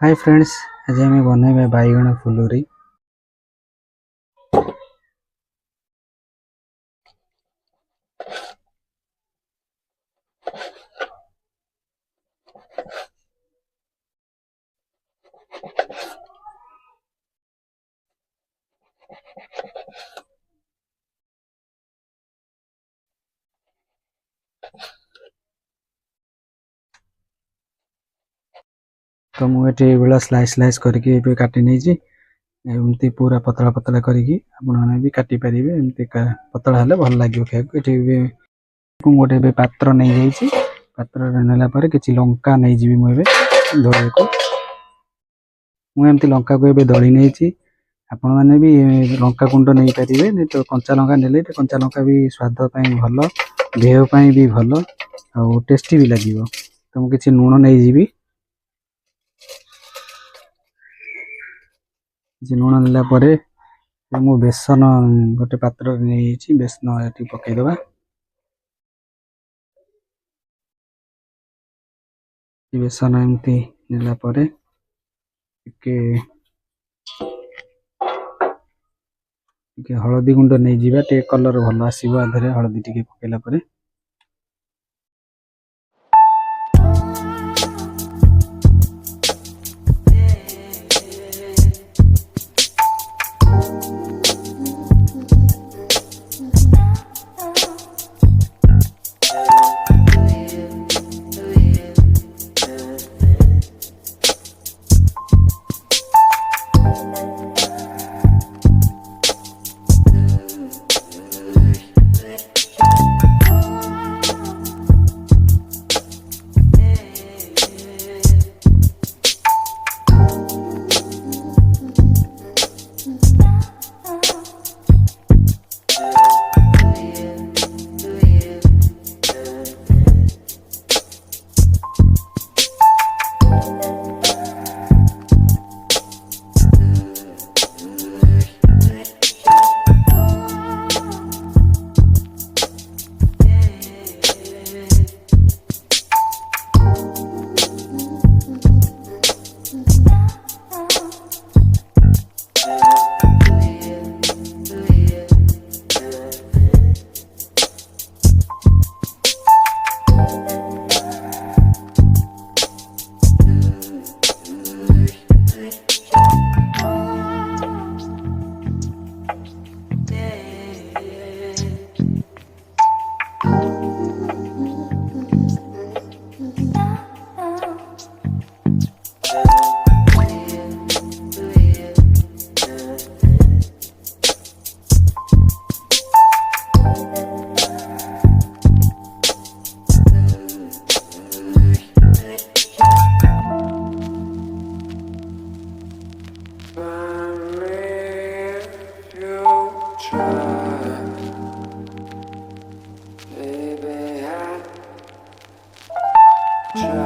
Hi friends, आज आम बनइबा बैगण फुलुरी। तो मुझे स्लाइस स्लाइस करके काटी नहीं एमती पूरा पतला पतला करके आपने भी काटी पारे। एमती पतला हेल्ले भल लगे खाया। गोटे पात्र नहीं जाइए, पात्र नेला कि लंका नहीं जी मुझे धोने को। मुझे लंका को दली नहीं। आपण मैंने भी लंका कुंड नहीं पारे, नहीं तो कंचा लंका ने कंचा लंका भी स्वाद भल, देहपाई भी भल और टेस्टी भी लगे। तो मुझे किसी लुण नहीं जी, लुण नेला मु बेसन गोटे पात्र नहीं बेसन ये पकईदबा। बेसन एमती नेला हलदी गुंड नहीं जीवा, टे कलर भल आसो आधे हलदी टी पकईला। Try.